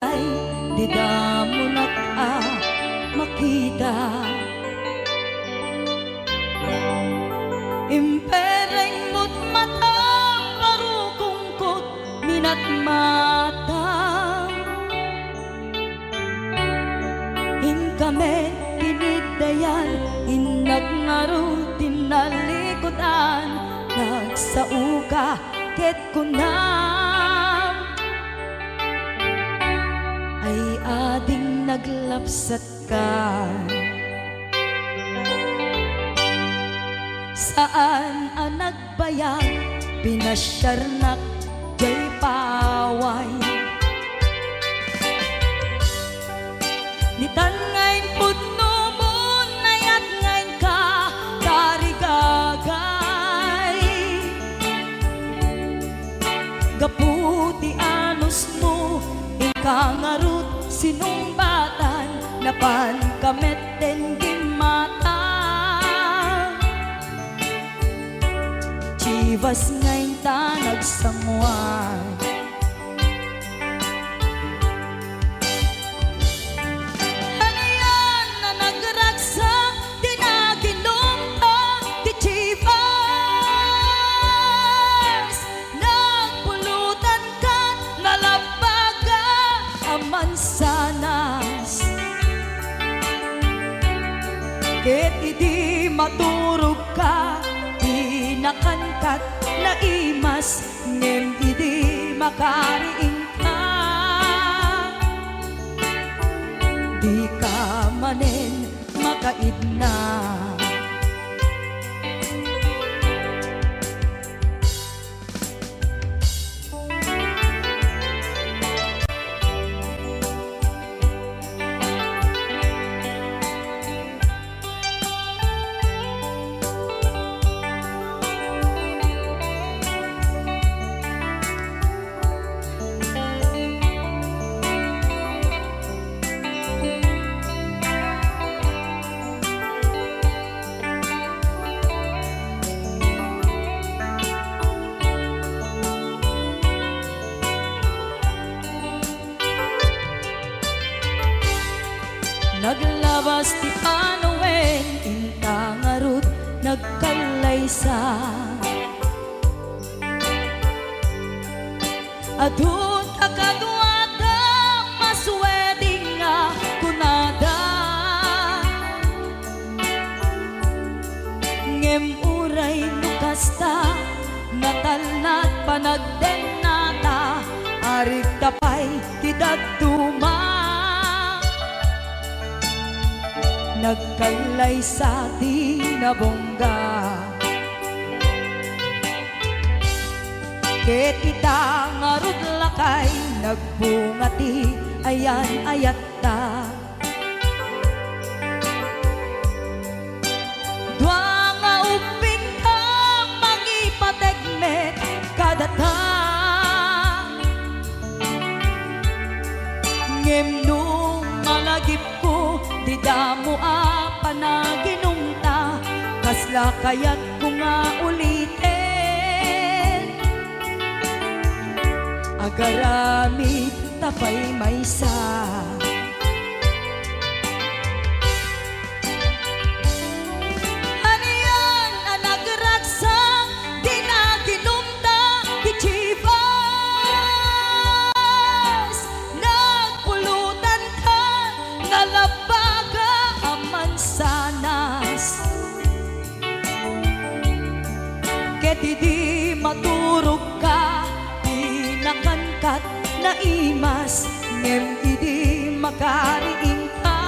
ay di mo makita. Impereng mo't mata parukungkot minat mata. Kami pinidayan, inagnaro tinalikutan, nagsauka ket kunam ay ading naglapsat ka. Saan ang nagbayag pinasyarnak jay paway nitan ngayon putno mo nayat ngayon ka tarigagay gaputi anos mo ikangarut sinumbatan napan kamet den gimata Chivas ngayon ta nagsangwan ket idi maturog ka, di nakankat na imas, ngem idi makariing ka. Di ka manen makaidna. Naglabas ti panawen, intangarut nagkalaysa. Adun akadwada masweding nga kunada. Ngem uray nukasta, natalnat panagdenata, arit tapay tidagduma. Nagkalay sa tinabongga ket itangarud lakay nagbungati ayan ayatta dua nga upin ka mangipategmet kadata ngem nung malagip ko di damo panaginumta kasla kaya't ko nga ulitin agaramid tapay maysa haniyan ang nagragsak di naginumta di Chivas nagpulutan ka nalabaga sanas ket idi maturog ka di nakankat na imas ngem idi makariing ka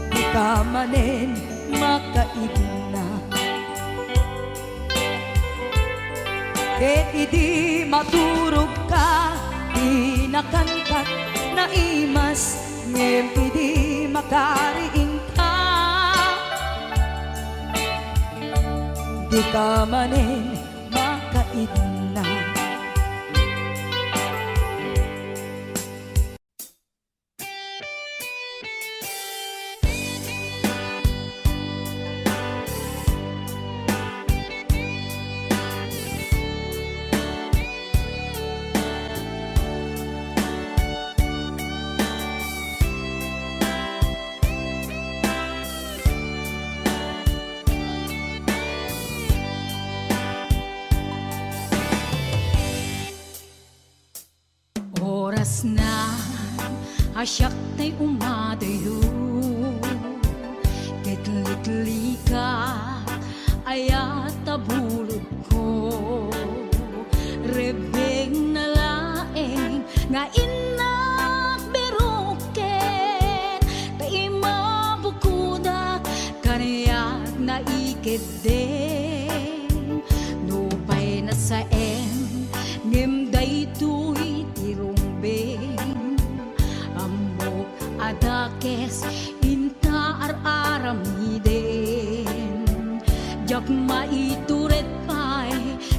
di ka manen makaibna ket idi maturog ka di nakankat na imas ngem idi makariing ka di ka manen makaidna. oras na asyak ta'y umadayo, kitlikli ka ayat tabulod ko, rebeng na laeng nga inak beruken, ta'y mabukudak kanayak na ikideng, nupay na sa ngem daytoy tirumbeng, amok adakes inta aramiden, jak maituret pay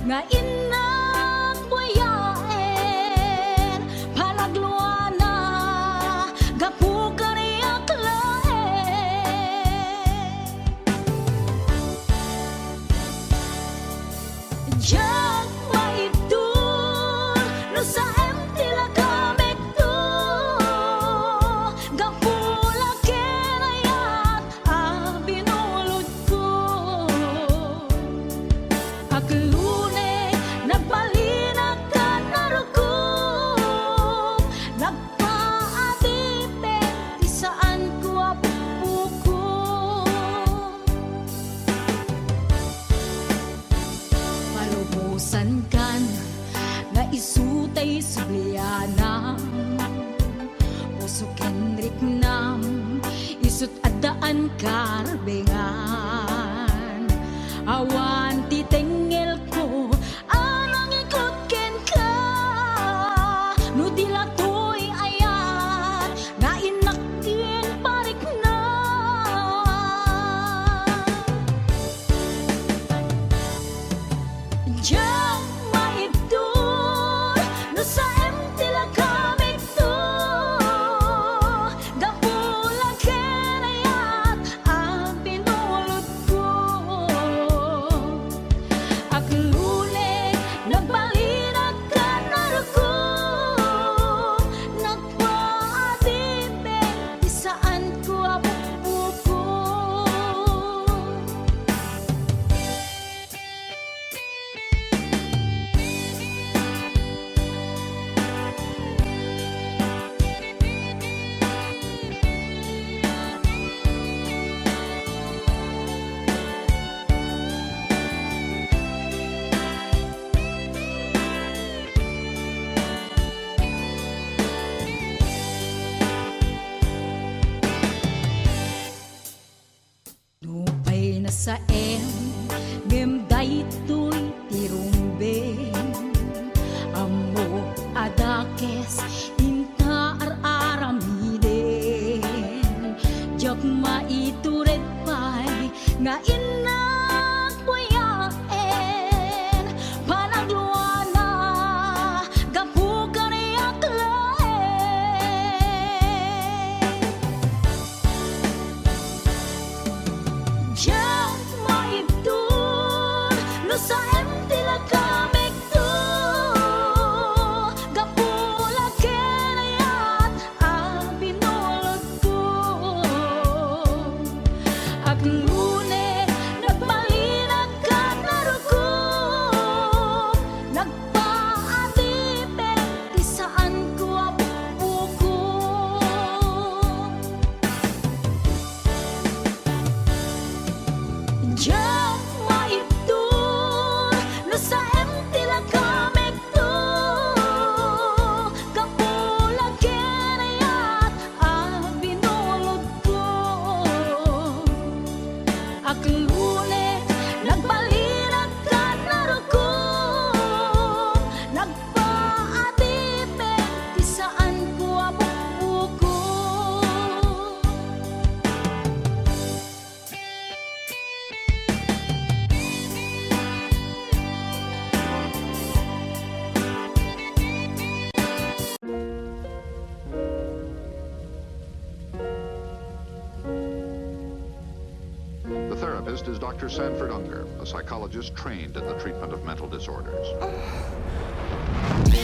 nga inak buyaen, palagluana gapu kariyak laen, jak sa emtila kamek to, gapula kenayat binulod ko, aglune nagbalinag ka narugong, nagpaadipe di saan ko apupuko, palubusan kan na isutay sublianam, pusok Henrik nam isut adaan karbengan, awan titengel ko anang ikot ken ka, no dilatoy ayat na inakin parik na, jang maibdol no sa emtila kamik to, gapula kenayat binulod ko, aglune nagbalinag ka narugong, nagpaadipe di saan ko apupuko. Nupay na sa ngem daytoy tirumbeng, amo adakes inta aramiden, jak maituret pay nga inak buyaen, panagluana gapu kaniyak laen, jak maibdol no sa emtila kamik to, gapula kenayat binulod ko, aglune nagbalinag ka narugong, nagpaadipe di saan ko apupuko, jak maibdol no sa emtila kamik to, gapula kenayat binulod ko, aglune nagbalinag ka narugong, nagpaadipe di saan ko apupuko. The therapist is Dr. Sanford Unger, a psychologist trained in the treatment of mental disorders. She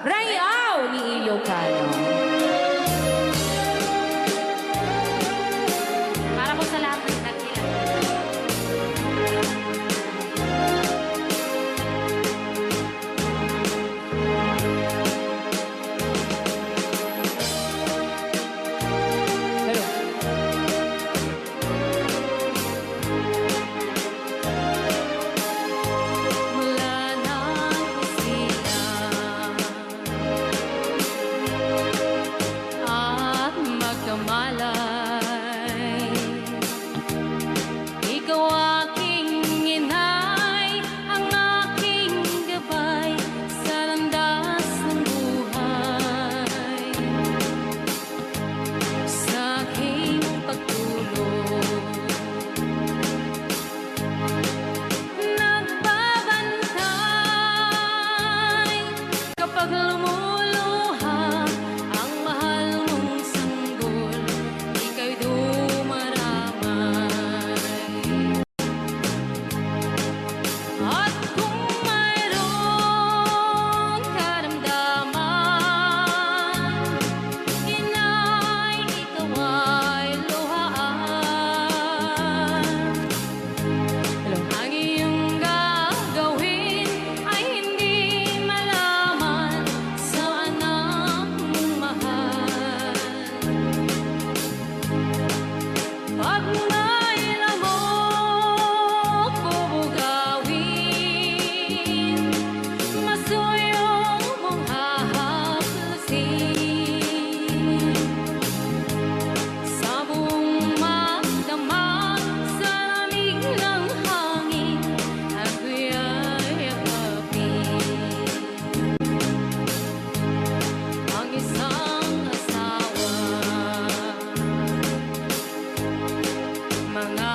Rayaw ni Ilocano. Para po sa lahat ng nagkilala. Hello. Wala nang kusina at magkamalay. Ikaw aking inay, ang aking gabay sa landas ng buhay. Sa aking pagtulog, nagbabantay kapag lumuluha ang mahal mong sanggol, ika'y dumaramay. At kung mayroong karamdaman, inay, ikaw ay luhaan. Ang iyong gagawin ay hindi malaman sa anak mong mahal. Pag may lamok o bugawin, masuyong mong hahaklasin. Sa buong magdamag sa lamig ng hangin, ako'y yakapin. Ang isang asawa, mga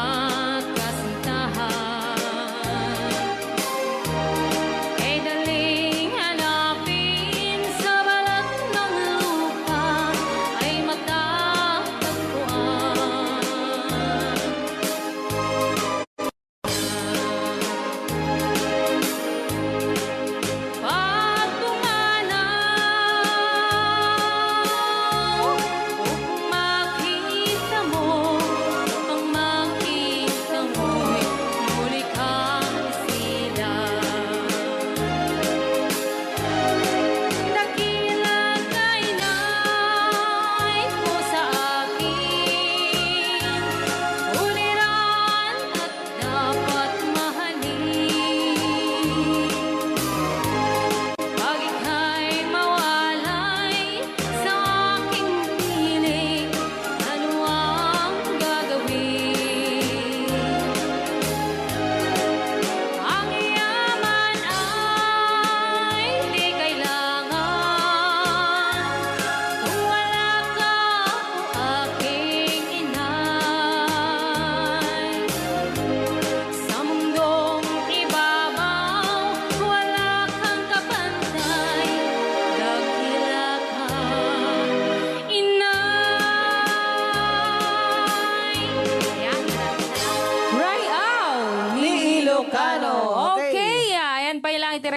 kasintahan, ay daling hanapin sa balat ng lupa, ay matatagpuan. Pag pumanaw, kung makita mo, pang makita mo'y muli kang isilang. Dakila kay nay ko sa akin, uliran at dapat mahalin. Pag ika'y mawalay sa aking piling, ano ang gagawin? Ang yaman ay di kailangan kung wala ka o aking inay. Sa mundong ibabaw, wala kang kapantay, dakila ka, inay. Yan, maraming salamat. Rayaw ni Ilocano. Okay. Okay, ayan pa ilang itira.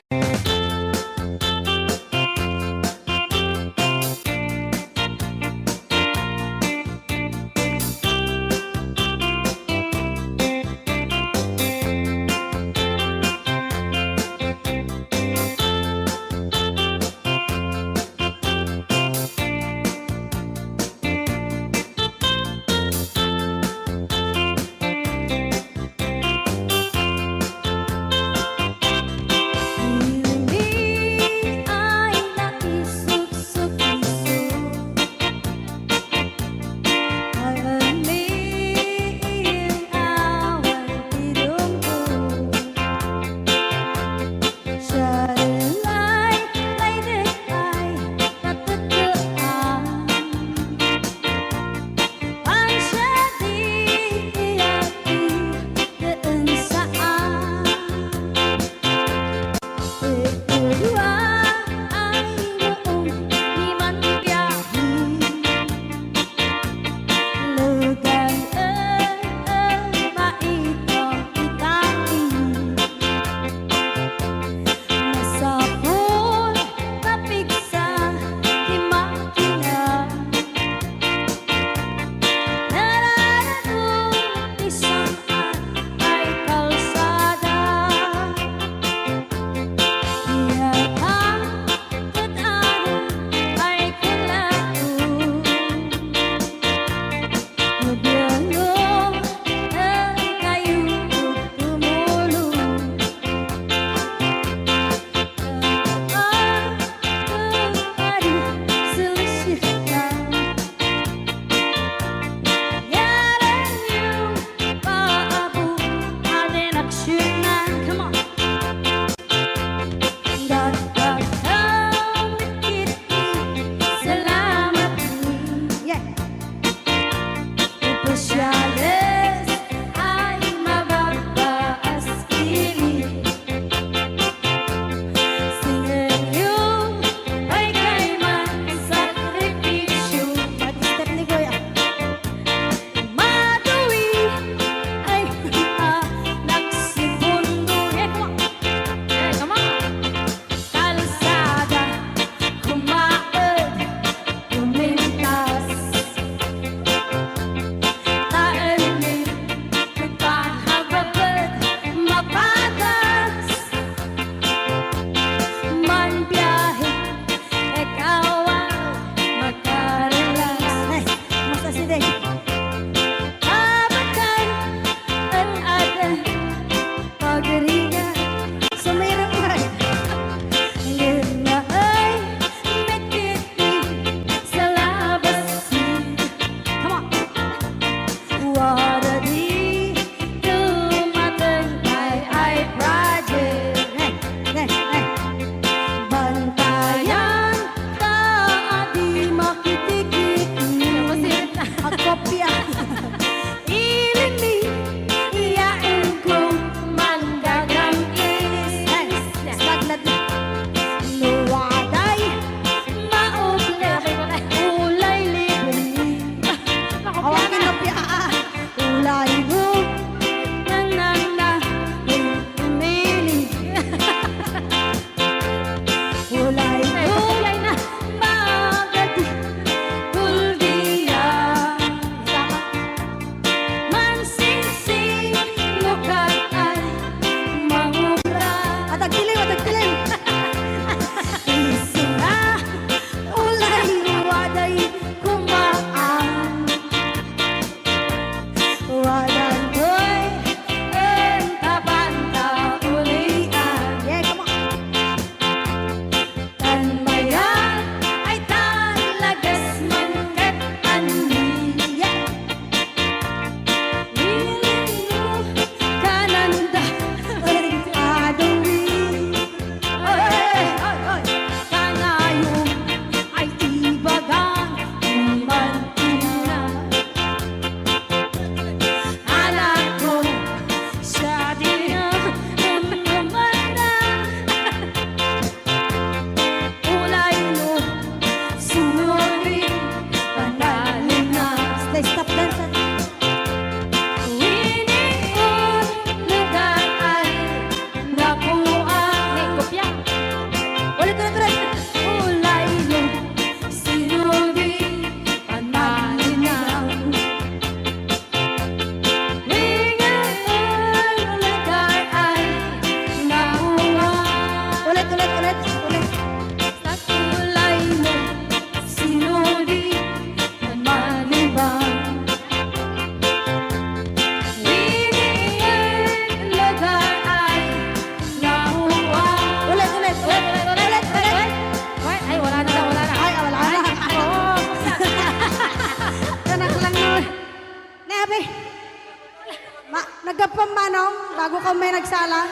bago ka may nagsala,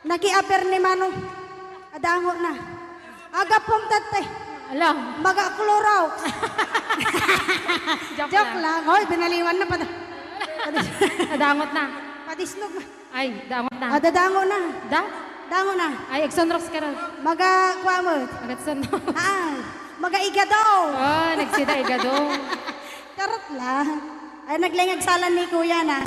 nakiaper ni Mano. Adango na. Aga pong tate. Alam. Maga-klorox. Joke lang. lang. Hoy, binaliwan na pa. Nadangot na. Padisnog na. Ay, dangot na. Dadango na. Da? Dango na. Ay, Exonrox ka rin. Maga-kwamot. Agatsunrox. Maga-igadaw. Oh, nagsida igado. Karot lang. Ay, naglingagsalan ni Kuya na.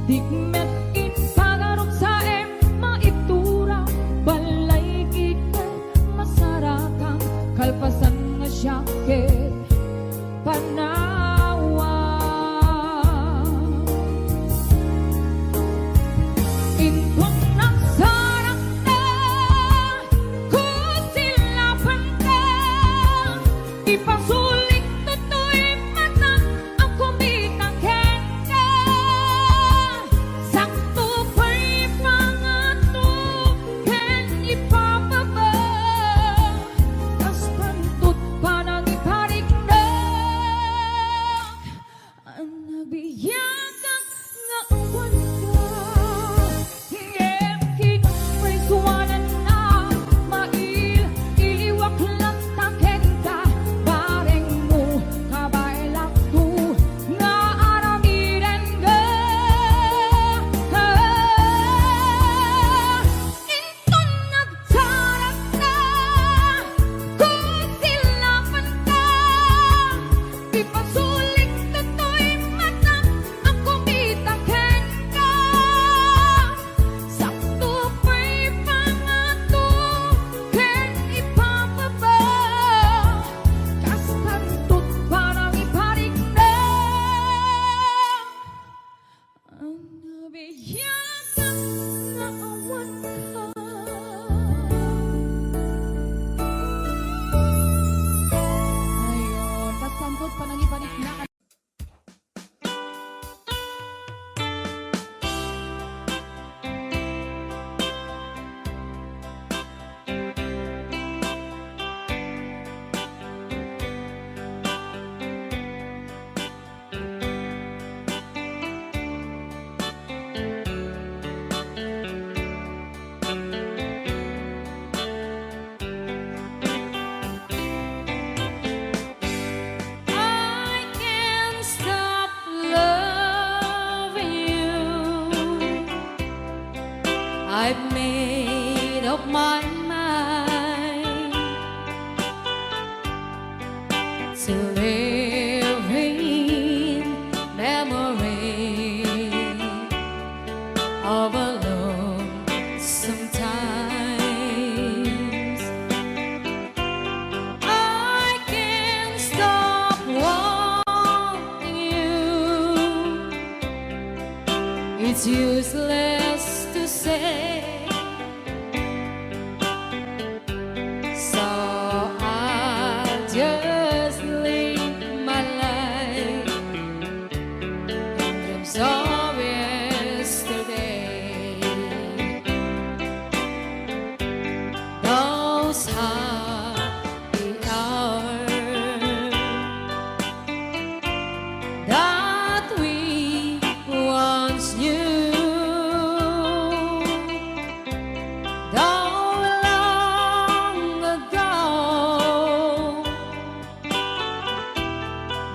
Digmet in pagarok sa maitura, balay kita masarakang kalpasan nga syakit panawa. Intong nagsarak na kusilapan ka, ipasulik tutoy mata ang kumitang kenda. Sakto pa'y pangato ken ipapaba, kas pantut pa nang iparik na ang nabiyakang nga awan ka. Hingem kinumay suwanan na mail iliwak lang taken ka, bareng mo kabailak to nga aramiren ka. Inton nagsarak na kusilapan ka, ipasulik tutoy mata ang kumitang ken ka. Sakto pa'y pangato ken ipapaba, kas pantut parang iparik na ang nabiyakang nga awan ka. Ayun, kas pantut parang iparik na. I can't stop loving you. I've made up my mind to live in memory of a lonesome times. I can't stop wanting you. It's useless to say, so I'll just live my life in dreams of yesterday. Those happy hours that we once knew, though long ago,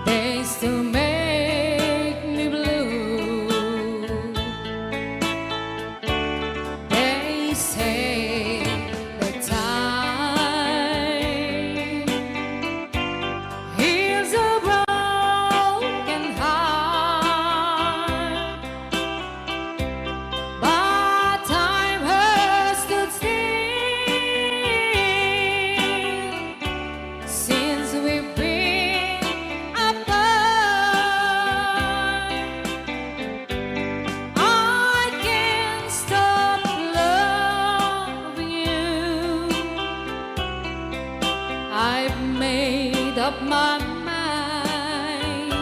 they still make me blue. They say that time heals a broken heart, but time has stood still since we've been apart. I can't stop loving you. I've made up my mind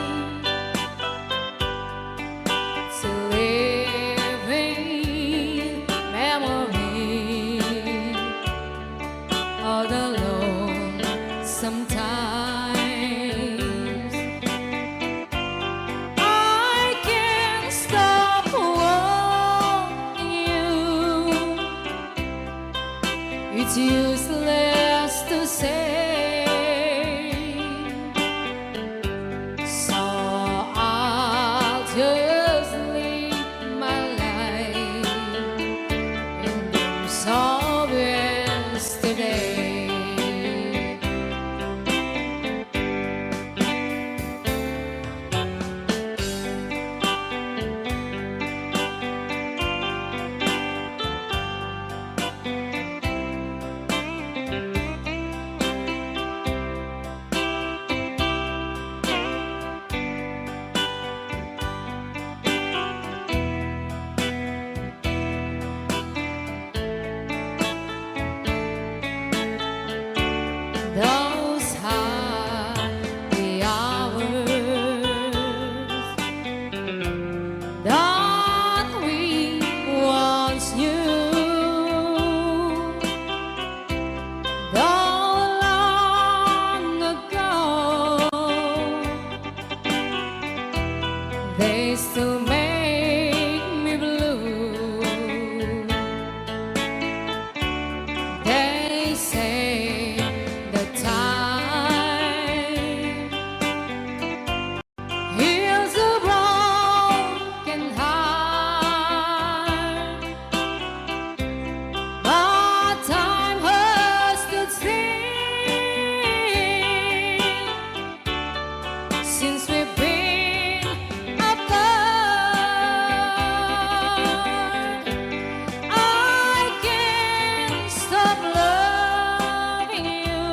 to live in memory of the lonesome times. I can't stop wanting you. It's useless to say, so I'll just live my life in dreams of yesterday. is to make me blue. They say the time heals a broken heart, but time has stood still since we've been apart. I can't stop loving you.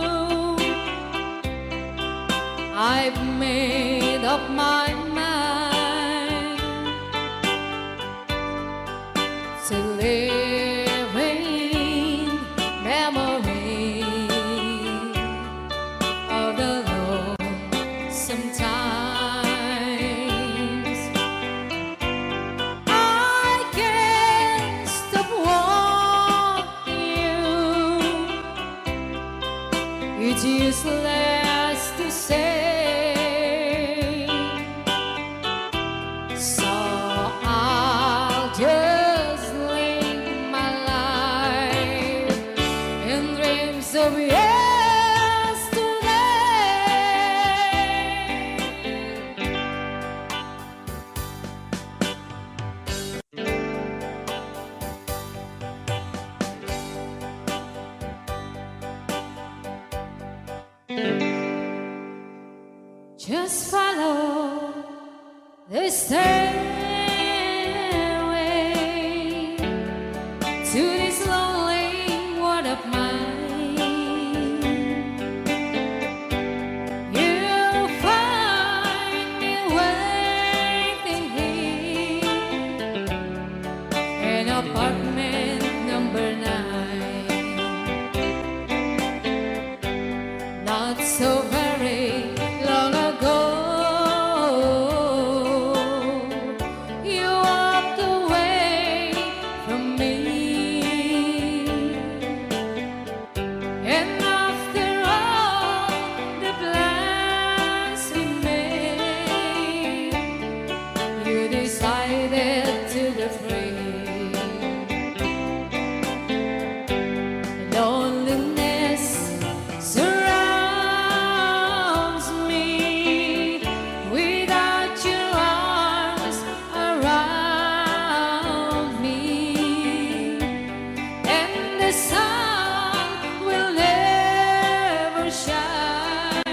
I've made up my mind to live in memory of the lonesome times. I can't stop wanting you. It's useless to say, so I'll just live my life in dreams of yesterday. Just follow the stairway to this lonely world of mine. You'll find me waiting here in apartment number 9. Not so very long ago, you walked away from me, and after all the plans we made, you decided to be free. Loneliness surrounds me without your arms around me, and the sun will never shine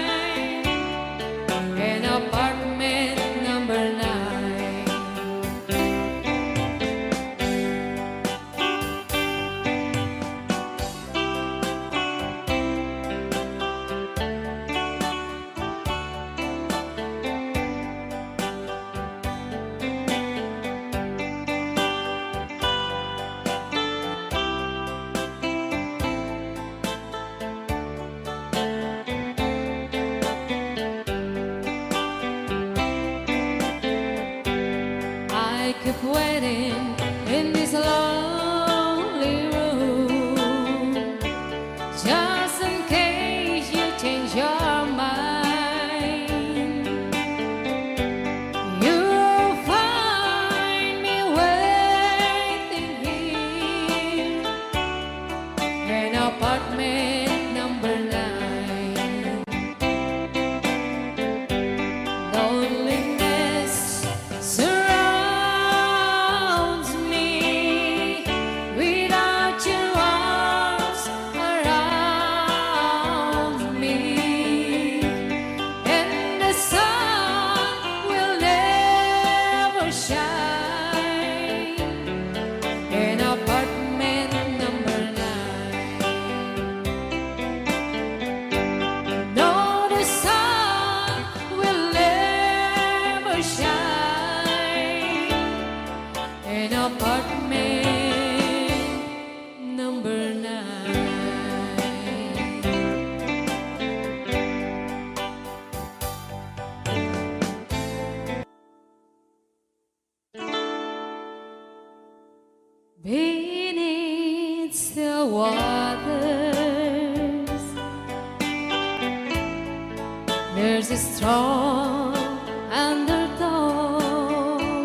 in apartment number 9. I keep waiting in this lonely room, just in case you change your mind. You'll find me waiting here in apartment number 9. Loneliness surrounds me without your arms around me, and the sun will never shine in apartment number 9. No, the sun will never shine in apartment number 9. Beneath the waters, there's a strong undertow.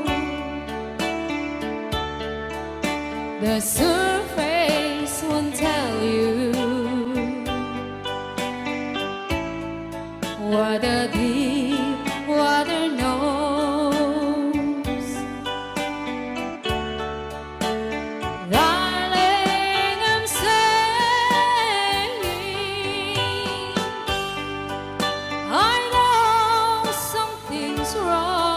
The surface won't tell you what the deep water knows. Darling, I'm saying I know something's wrong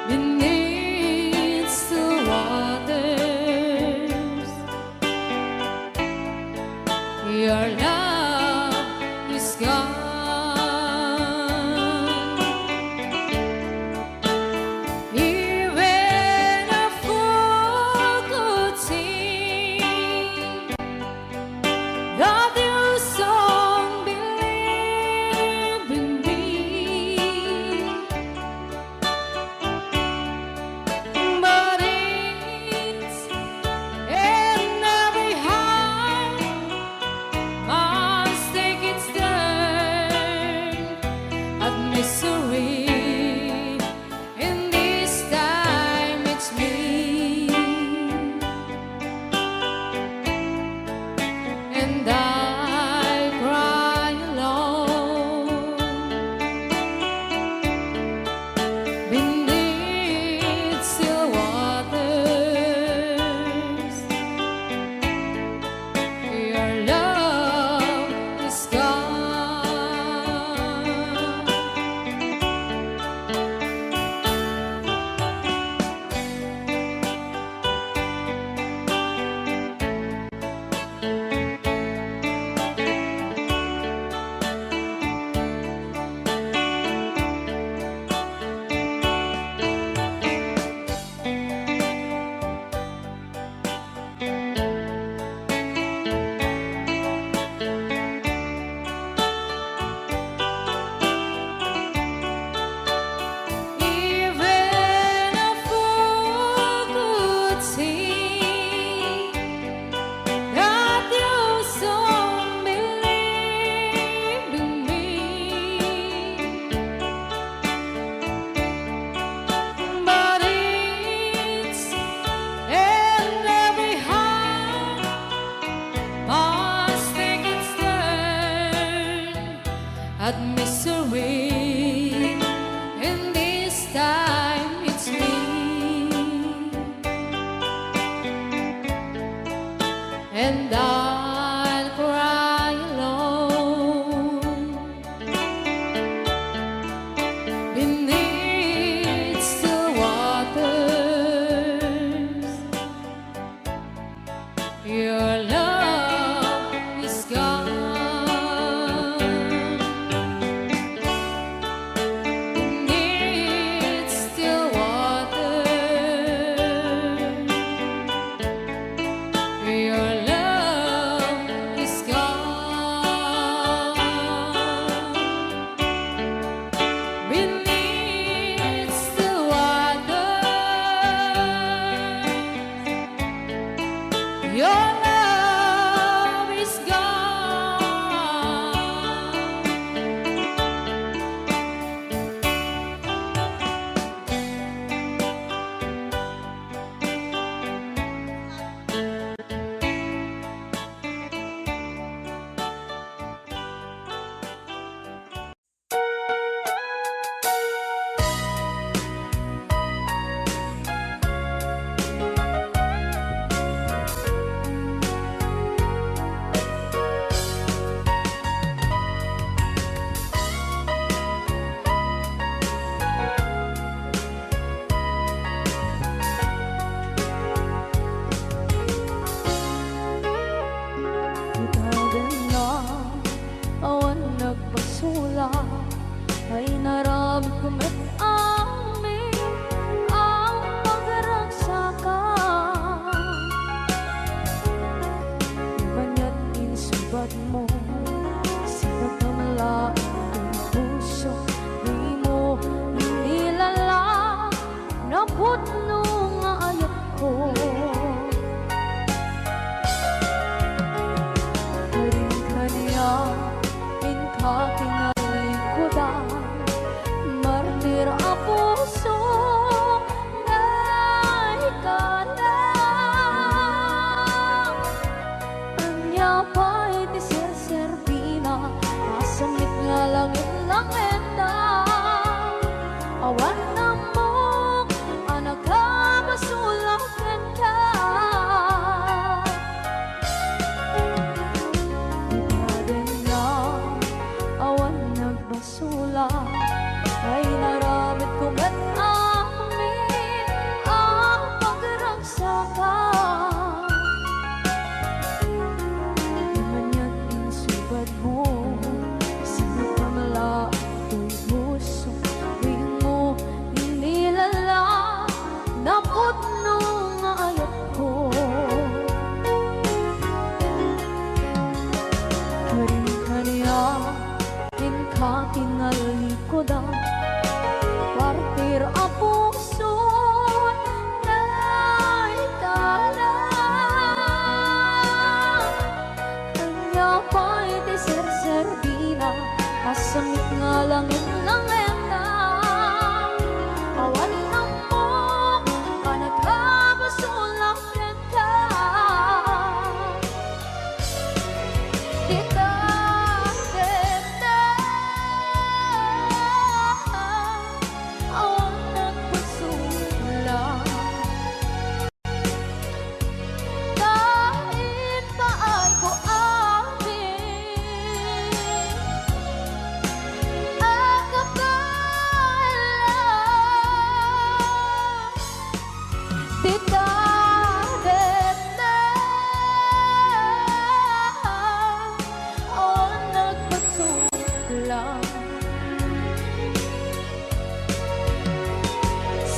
beneath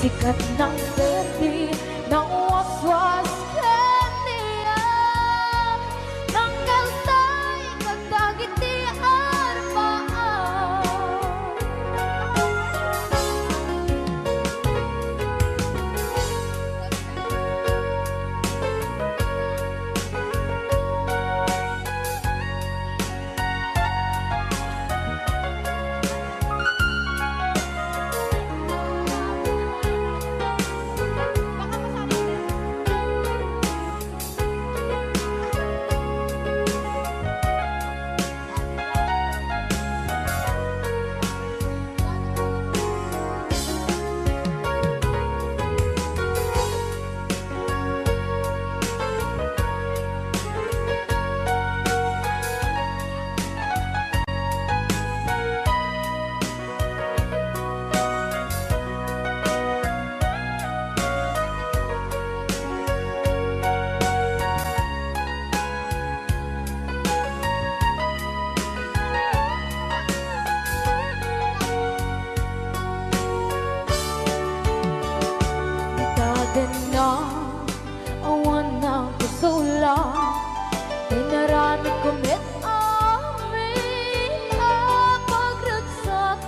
sikat ng berdi ng waswas kaniya ng kaltay kagdagiti arbaan na awan ng kusula Tinarami kumit amin ang pagragsakan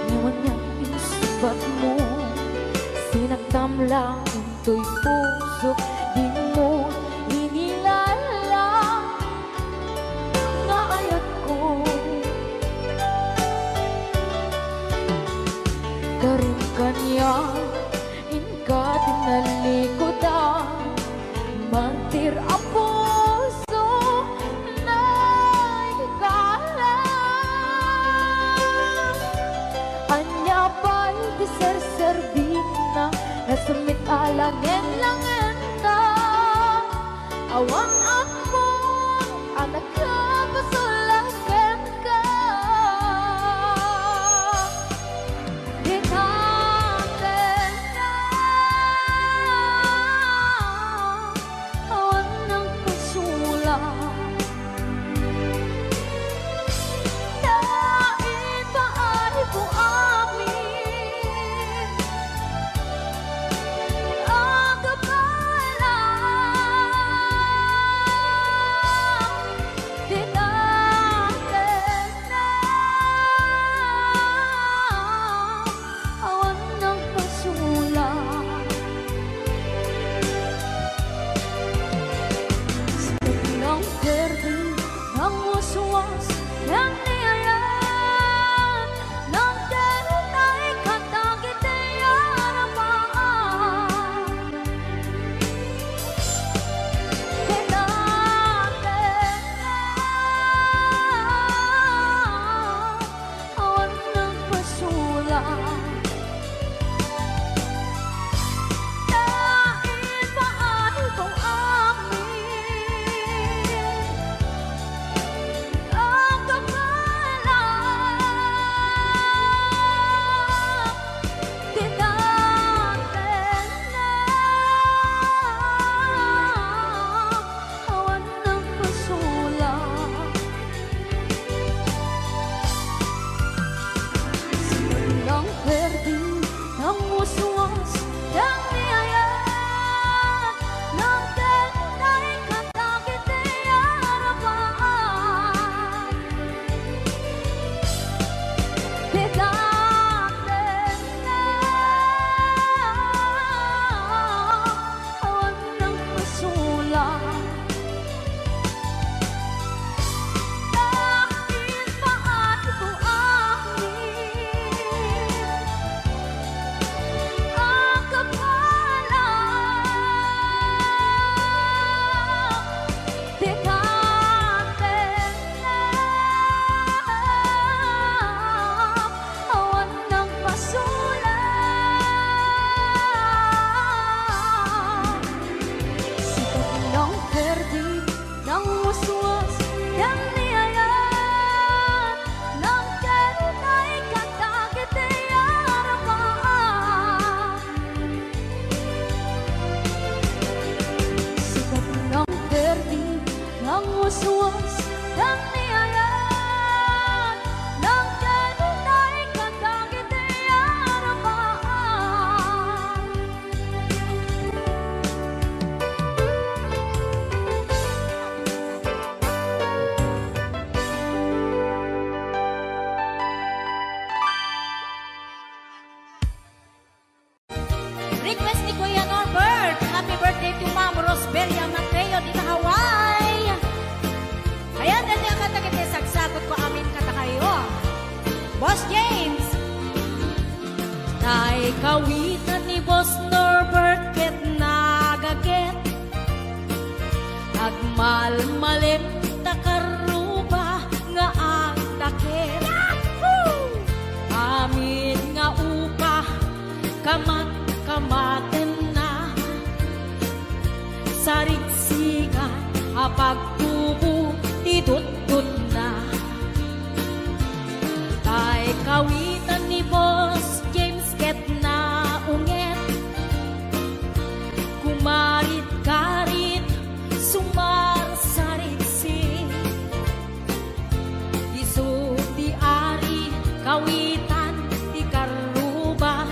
Ngayon niyang inisubat mo Sinagtam lang into'y puso Di mo inilala na ayat ko Karin kanya, inka tinalikodan Martir ang puso na ikalang Anya ba'y di ser-servina Na sumit alangin-langin na Awan ako, anak ka, pasulagan ka Request ni Kuya Norbert. Happy birthday to Ma'am Rosbelia Mateo dito Hawaii. Ayan, dati ang katakit na sagsagot ko amin kata kayo. Boss James. Tay kawitan ni Boss Norbert ket nagaget. Agmalmalem takaruba nga ang takit. Amin nga upa kamat-kamaten na sarigsigan apagtubo tidut-tut na. Tay kawitan ni Boss James ket na unget kumarit-karit sumar sarigsi isu di ari kawitan di karuba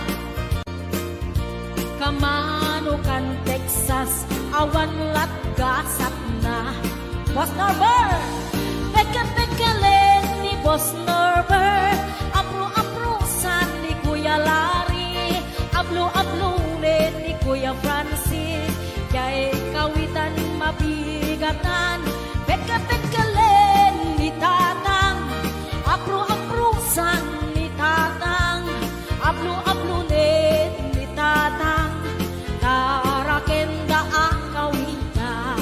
kamanukan Texas awan lat gasat na. Boss Norbert peka-pekalen ni Boss Norbert apro-aprosan ni Kuya Larry ablo-ablunen ni Kuya Francis kay kawitan mabigatan peka-pekalen ni Tatang apro-aprosan ni Tatang ablo-ablunen ni Tatang tarakenda ang kawitan.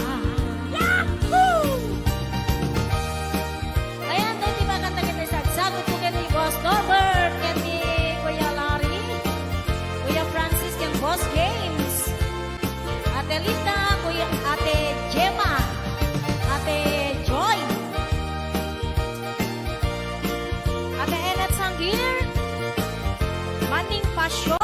Yahoo! Ayan, tayo di ba kanta kita sagsagot ko ni Boss Norbert ken ni Kuya Larry Kuya Francis ken Boss James Ate Lita, Kuya Ate Gemma Ate Joy Ate Enet Sanggir Maning Pasyon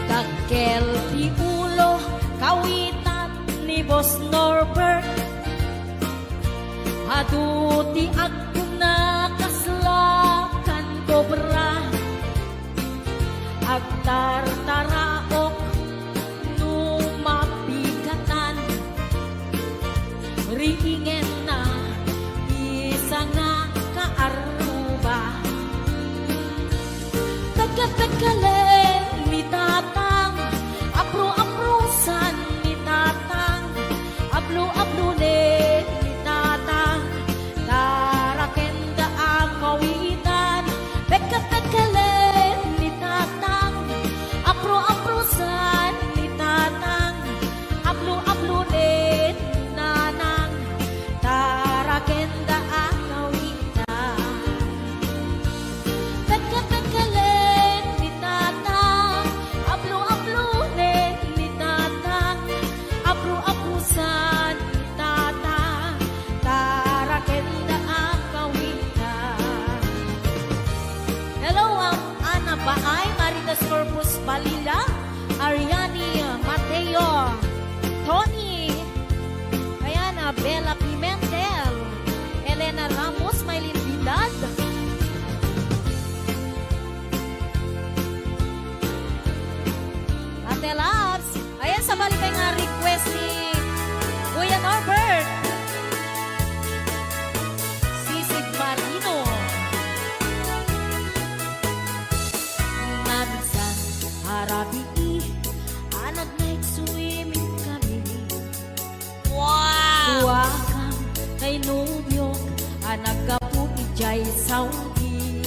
Dagkel di ulo kawitan ni Boss Norbert aduti agna kaslakan kobra agtartaraok numapigatan riingen na isa nga kaaruba tagkatagkalen ni Tatang apro-aprosan ni Tatang ablo-ablunen ni Tatang tarakenda ang kawitan peka-pekalen ni Tatang apro-aprosan ni Tatang ablo-ablunen ni Nanang tarakenda ang kawitan peka-pekalen ni Tatang ablo-ablunen ni Tatang apro-aprosan ni Tatang tarakenda ang kawitan. Hello, Ana Baay, Maritas Corpus Balila, Ariani Mateo, Tony, ayan, Bella Pimentel, Elena Ramos, Maylin Vidal, Ate Labs, ayan, sa balik nga request ni Kuya Norbert, Sisig Marino, Namisan, Harabi, anak night swimming kami. Wow! Suwakam kay Nubyo, anak kapu ijay Saudi.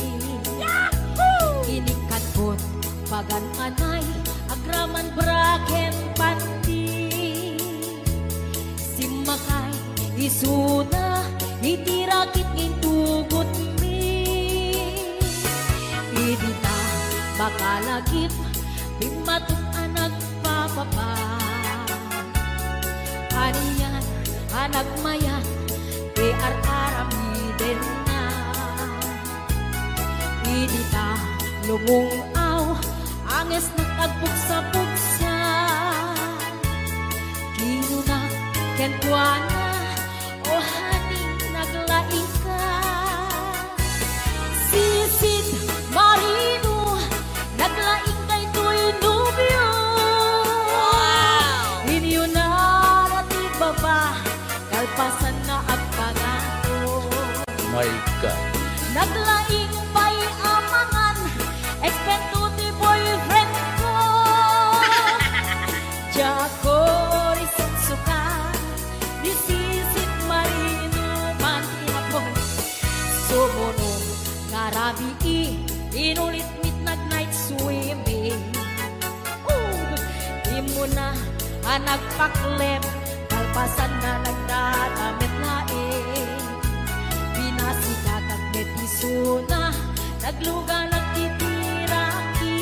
Yahoo! Inikatbot, pagan anay, agraman braken pati. Simakay, isuna, itirakit intugot mi. Idita, bakalagip, bimatok anak papapa. Aniyan, anak mayan, arami din na. Idita, lumungaw, anges nagtagpuksa-puksa. Kinuna, kentwana, o haning naglaing ka. Sisid Marino, naglaing kay Tuy Nubyo. Inyo na natin baba, kalpasan na agpagato. My God. Naglaing pa'y gabi inulit midnight swimming. Di mo na nagpaklep, kalpasan na nagdadamit laing. Binasikat at metiso na, nagluga nagtitiraki.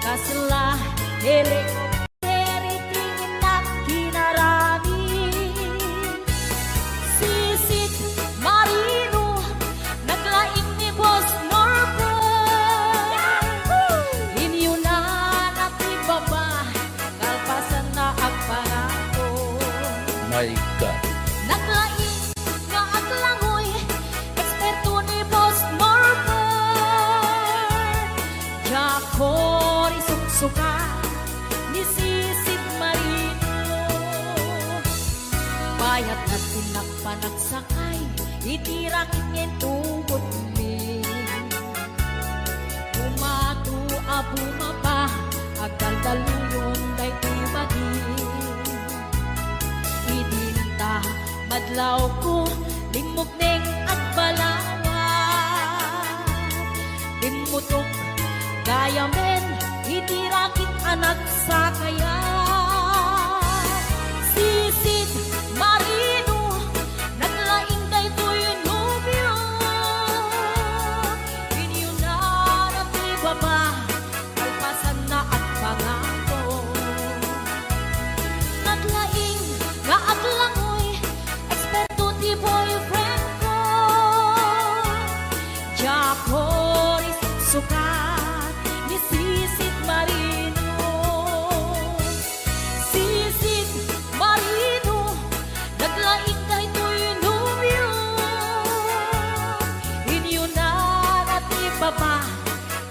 Kasla, tingin na kinarami. Sisit Marino, naglaing ni Boss Norbert. Inyo na natibaba, kalpasan na ang pangako. My God. Naglaing nga aglangoy, eksperto ni Boss Norbert. Jakor isuksuka ni Sisit Marino. Bayat na tinagpanagsakay, itirakit ngayon tugod ni. Umatu abumaba, agkaldaluyon day ibagin. Idinta madlaw ko, limog neng agbalawa. Limutok gaya men, itirakit anak sa kaya. Sisit Marino, naglaing day to'y nubyo. Inyo na natibaba, kalpasan na at pangako. Naglaing nga aglangoy, eksperto ti boyfriend ko. Jakor isuksukat ni Sisit Marino. Sisit Marino, naglaing kay to'y nubyo. Inyo na natibaba,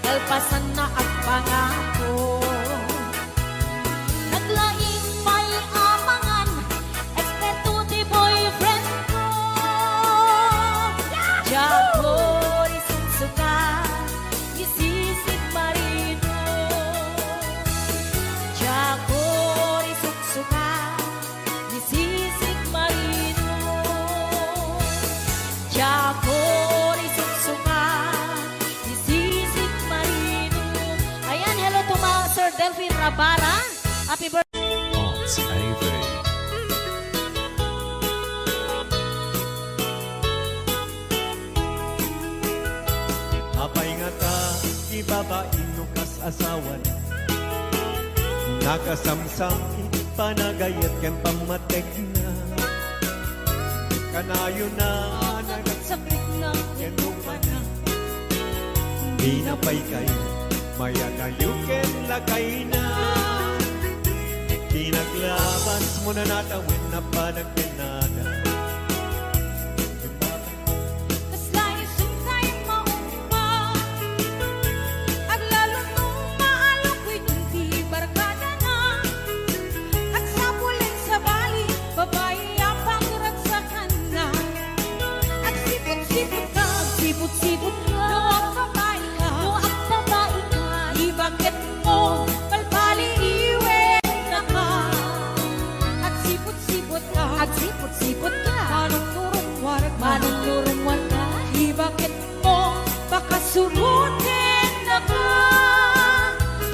kalpasan na ang pangako. Naglaing may amangan, eksperto ti boyfriend ko. Jakor isuksukat ni Sisit Marino. Jakor isuksukat ni Sisit Marino. Jakor isuksukat ni Sisit Marino. Ayan, hello to mga Sir Delphine Rabara. Happy birthday. Balse Nonstop. Apay nga ta, ibabain no kas asawan. Nakasamsam, panagayat kan pamatek na. Kanayo na, Sakit na yan na. Di na pay kayo, maya kayo ken lakay na. Di naglabas mo na natawin na panagpinada. Kaslay sumsay mauma, aglalong nung maalokoy nung di barkada na. Agsapuling sa bali, babae ang pangransakan na. Agsipot-sipot ka, agsipot-sipot ka, doang babae ka, di bakit mo palpali iwen na ka. Agsipot-sipot ka, manong nurong ka, di bakit mo baka surutin na ka.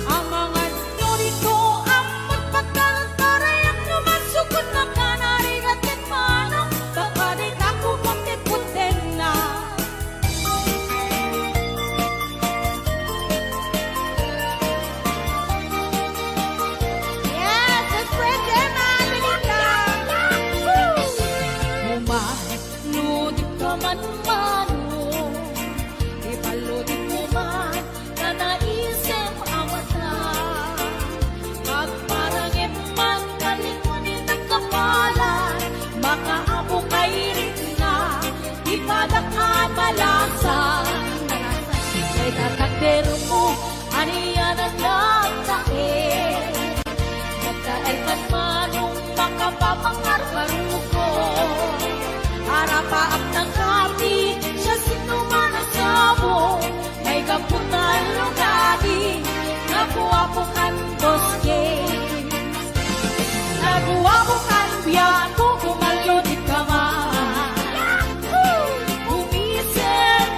Ang mga nori ko ang magpagkantaray ang numasukot na ka, narigatin manong baka di ako puti-putin na. Yes, it's Brenda Manolita. Umaludik ka man mano, ipaludik mo man na naisip ang mata. Pagparangin man kalingunin ng kapalan, makaamo kay rin na, ipadak ang malasan. Kay tatakder mo, aniya na nagtae. Nagtae man manong makapapangar ko. Harapaap ng hati, siya sinuman ang sabo. May kaputan lugadi, nabuwa po kan Boss Games. Nabuwa po kan biyato, kumalunit ka man. Umisip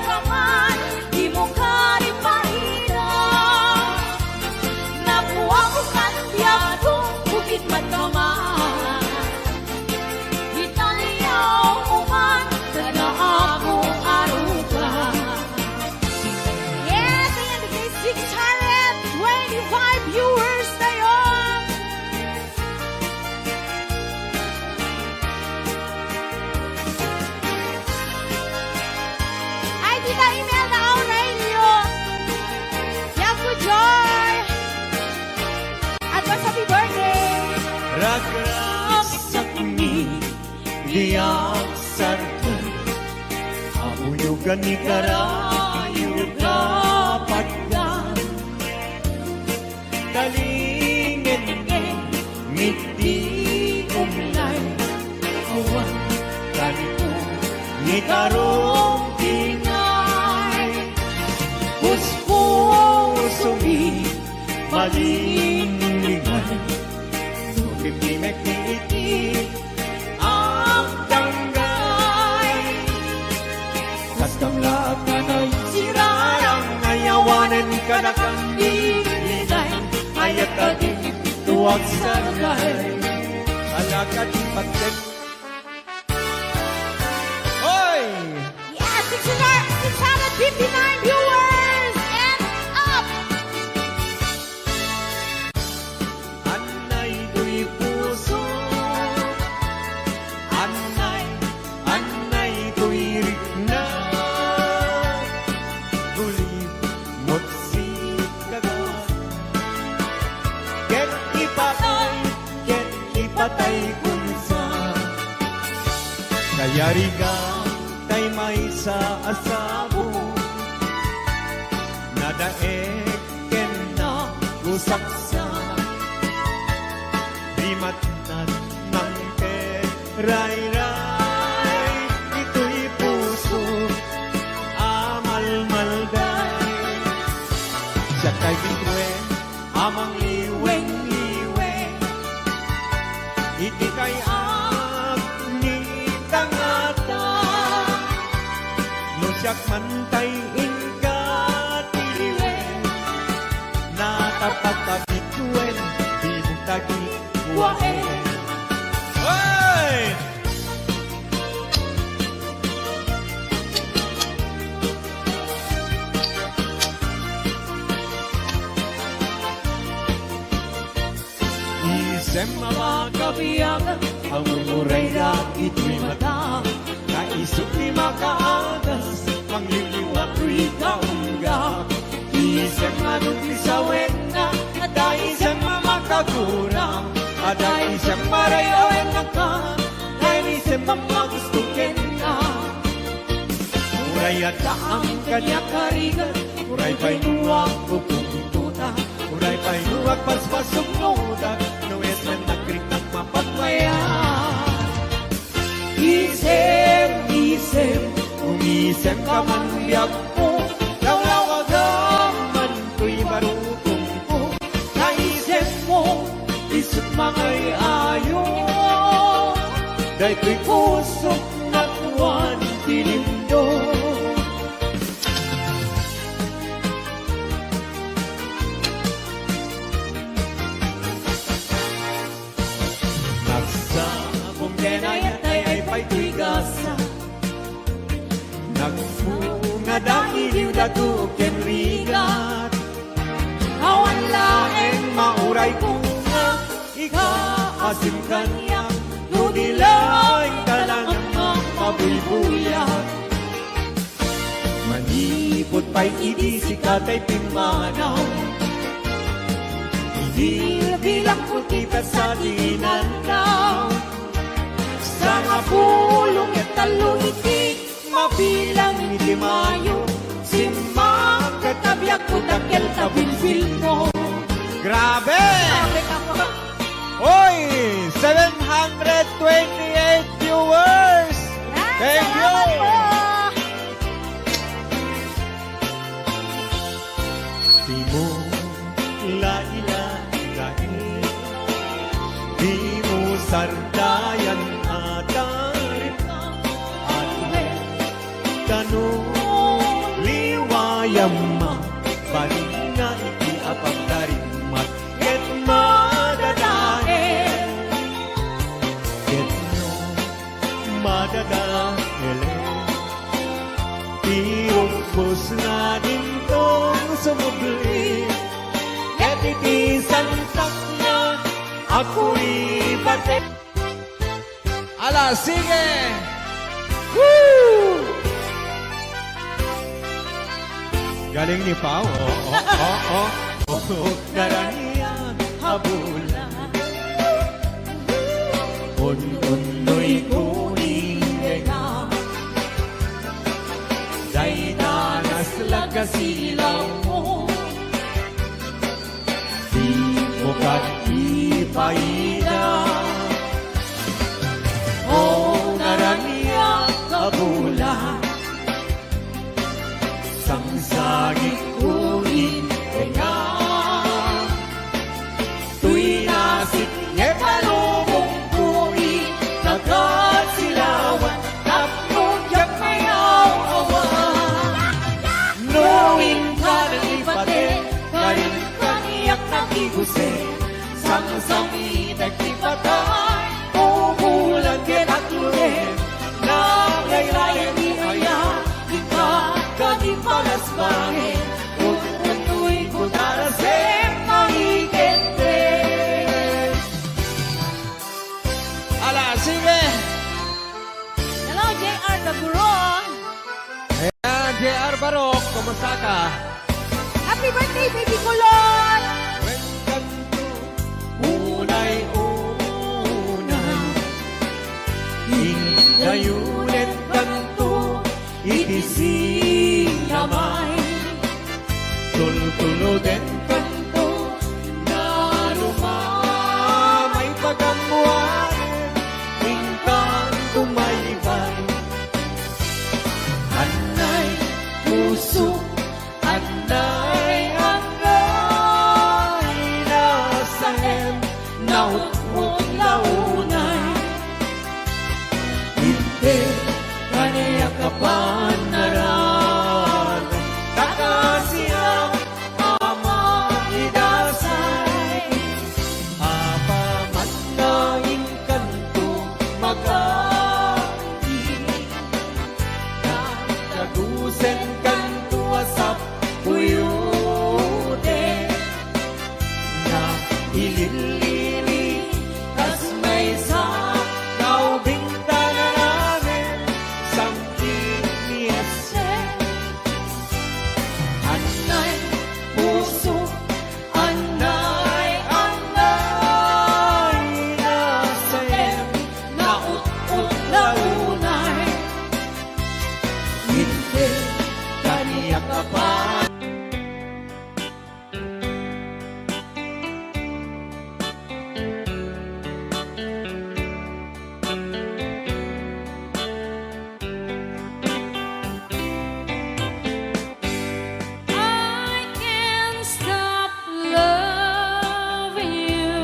diyak sarkan Amuyugan ni karayo kapagdan Talingin ngiti umlay Awan kanto ni karong tingay Puspusumi malinglingan Tukipimek ni iti ang tanggay Kastamla ka na'y sirarang Ayawanan ka na kang nilay Ayat ka din tuwag sargay Alaka di pagkat Hoy! Yes, 659 viewers and up! Anay do'y puso Anay do'y rikna Gulit mo't si kagat Get ipatay kunsa Kaya riga tay may sa asabo Nadaek ken na gusaksa Di matnat ng ray-ray Ito'y puso amal-malday Siya kay bitwen amang liweng-liweng Iti kay agni tangata No siyak mantay ingkatiliwen Natapagkabituen di mutagi kuwaen Hoy! Isem makabiyagan ang umuray na ito'y mata Kaisip ni makaagas ang liliwat ko'y kaunggap Isem anong isawin na ada isem makagurang Ada isem marayawen na ka Dahil isem mamagustukin na Uray at ang kanya karigan Uray pa'y nuwag pupuntuta Uray pa'y nuwag paspasok nuda Nuwes man nagkrik ng mapagmaya Isem, umisem ka man biyak mo Lawlawag man ko'y marutong ko Naisip mo, isip mangay ayo Dahil ko'y pusok na tuwan tinindo Nagsabong denayat ay pa'y ko'y gasa Nagpunga dahil dadukin rigat Awan laeng mauray ko nga Ikaasim kanya Nudilay talang ang mabuybuyak Manipot pa'y idi si katay pimanaw Hindi bilang putita sa dinanaw Sa nga pulong at talong iti Mabilang hindi mayo Simang katabiyak ko dakil kabilbil mo Grabe! Sabi ka po. Hoy! 728 viewers! Thank you! Salamat po. Di mo lailay Di mo sardayan atarin At tanong liwayam ma Baling na iti apagdarin mat Get madadael Get no madadael Tiupos na din tong sumubli Get iti santak na ako'y batik Ala, sige! Woo! Galing ni Pao. Karaniyan habulan. Un-unoy ko sa silaw mo. Di mo kanipaida o naraniya kabulan sang saging kunin tenga tuy nasik ye palubong kunin nagkasilawan tapong yak mayaw awan knowing ka ng ipate karin kaniyak ng ibuse sang samit nagtipatay umulan at lulit nangaylayan ni aya di ka kadi palas bangin kung tuloy ko darasem mahigente. Ala, sige! Hello, JR Gagurong. Ayan, JR Barok, kumusta ka? Happy birthday, baby kulot! Welcome to Unay-Unay Hingayunin kanto itising namay Tultulutin kanto na lumamay pagamuanin Hingkang tumaybay Anay puso Anay nasahem Nautmut launay Hindi kaniya kapanaran Kakasiyang ama idasay Apaman na inkanto magati Nakagusen kanto asap uyude Na ililili kas may sa bintana namin Samting ni Esen Anay puso Anay nasahem Naut-ut launay Hindi kaniyak kapan I can't stop loving you.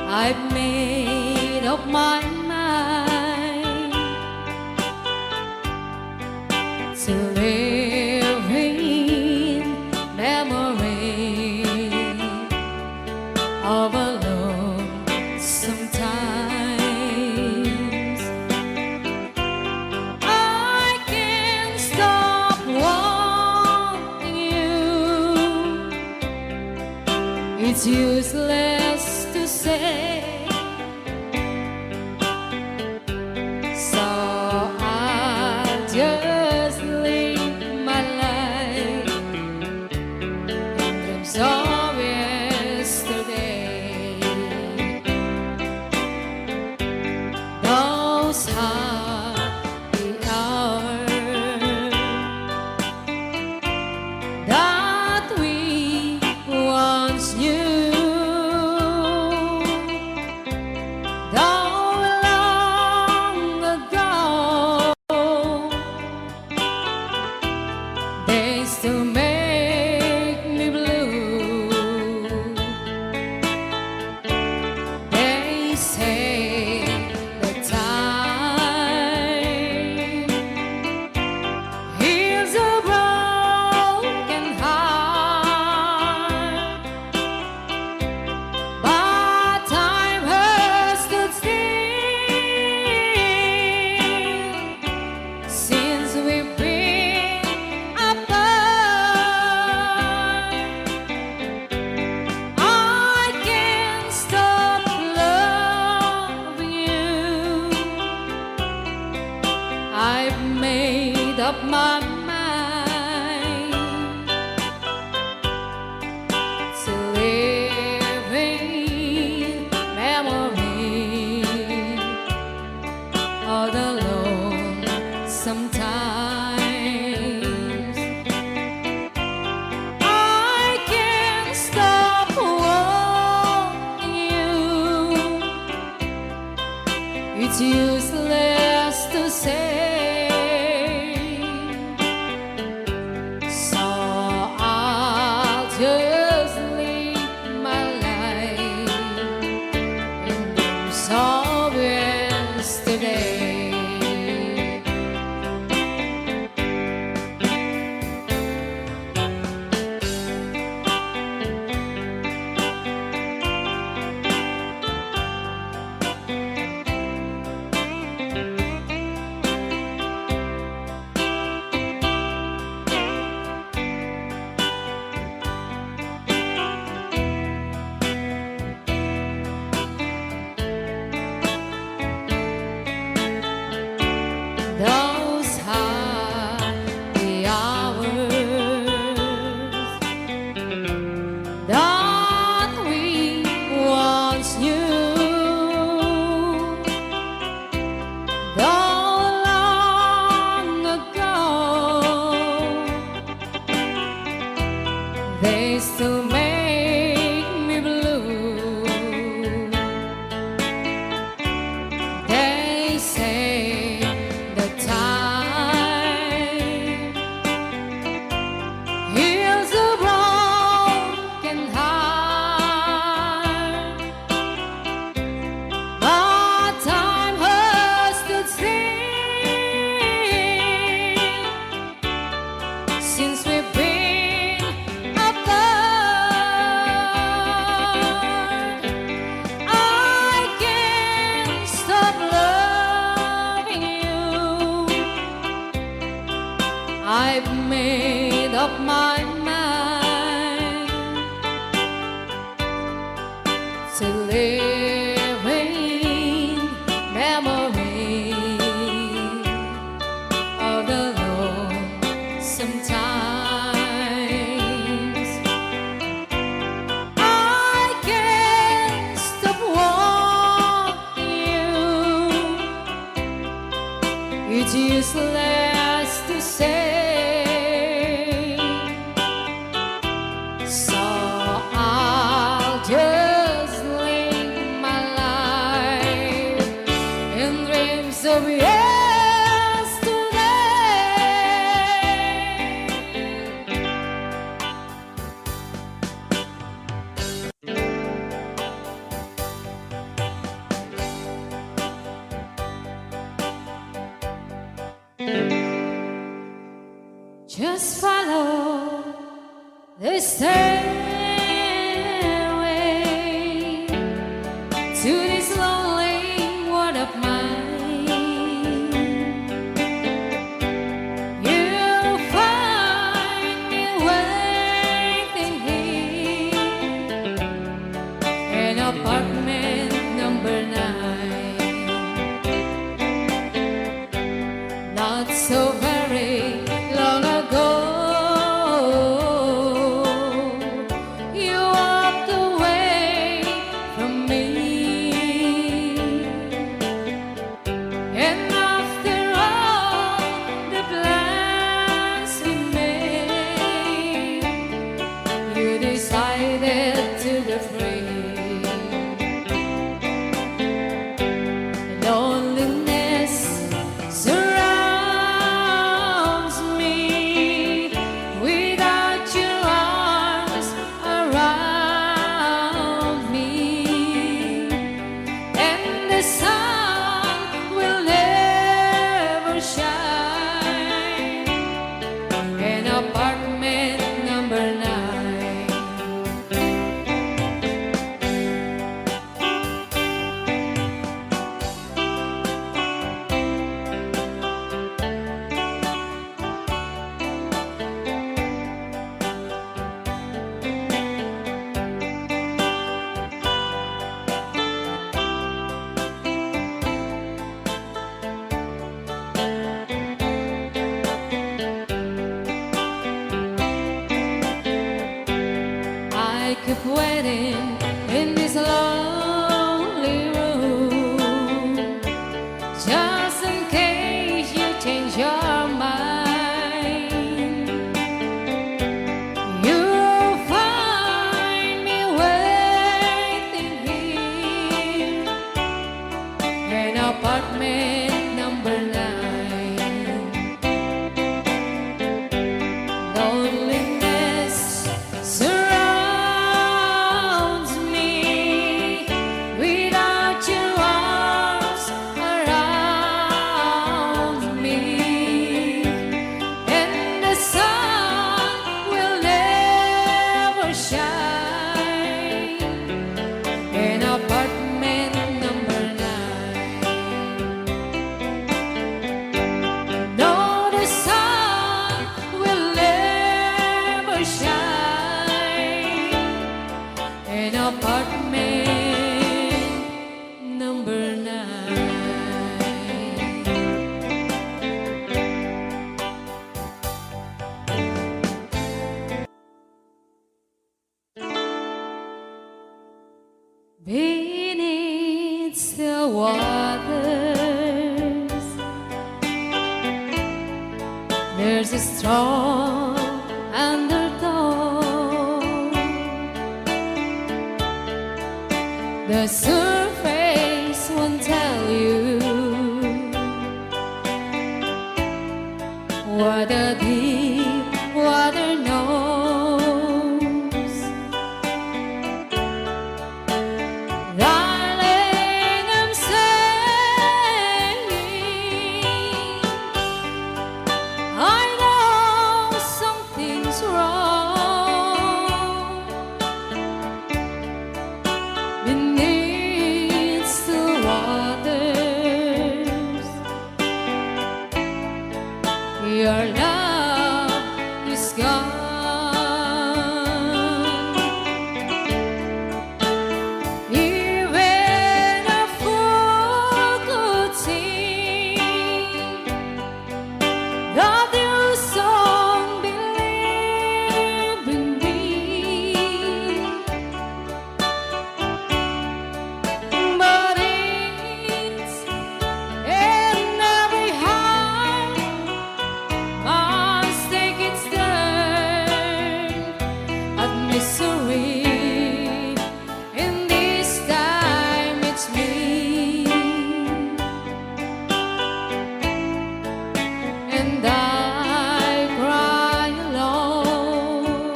I've made up my mind to live in memory of a love sometimes. I can't stop wanting you. It's useless to say. So I'll just live my life in dreams of yesterday. Those happy hours that we once knew. Though long ago, they still make me blue. They say the time heals a broken heart, but time has stood still since we've been apart. I can't stop loving you. I've made up my mind to live in memory of the lonesome time. It's useless to say, so I'll just live my life in dreams of yesterday. Those happy hours that we once knew, though long ago, they still make me blue. They say the time heals a broken heart, but time has stood still since we've been apart. I can't stop loving you. I've made up my mind to live in memory of the lonesome times. I can't stop wanting you. It's useless to say, so I'll just live my life in dreams of yesterday. Just follow the stairway to this lonely world of mine. You'll find me waiting here in apartment number 9. Not so very long ago, you walked away from me, and after all the plans we made, you decided to be free. Loneliness surrounds me without your arms around me, and the sun will never shine in apartment number 9. I keep waiting in this lonely room, just in case you change your mind. You'll find me waiting here in apartment number 9. Loneliness surrounds me without your arms around me, and the sun will never shine in apartment number 9. No, the sun will never shine in apartment number 9. Beneath the waters, there's a strong undertow. The surface won't tell you what the deep water knows. Darling, I'm saying I know something's wrong beneath the waters. Your love is gone. Even a fool could sing that you don't believe in me, but it's in every heart must take its turn at misery. In this time it's me, and I cry alone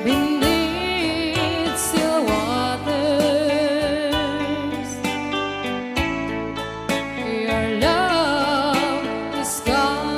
beneath still waters. Your love is gone.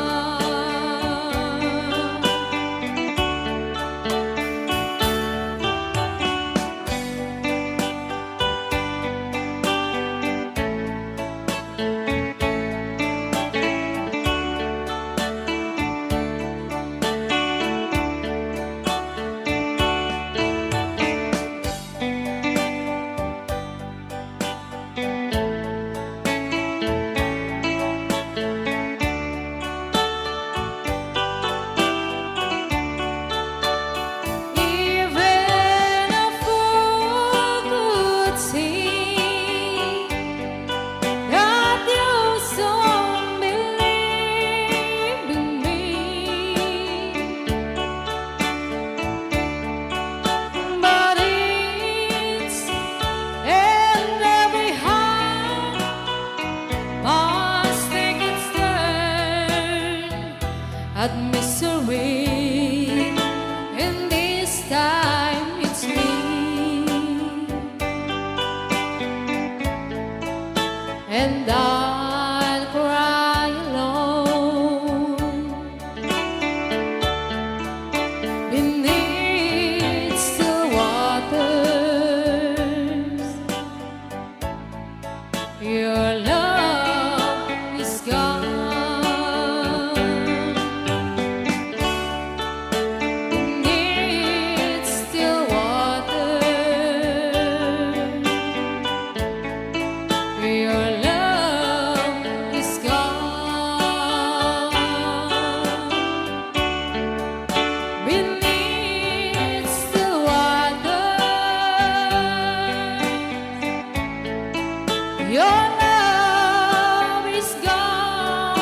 Even a fool could see that you don't believe in me, but it's in every heart must take its turn at misery. In this time it's me, and I'll cry alone beneath still waters. Your love is gone. Beneath still waters. Your love is gone. Beneath still waters. Your love is gone.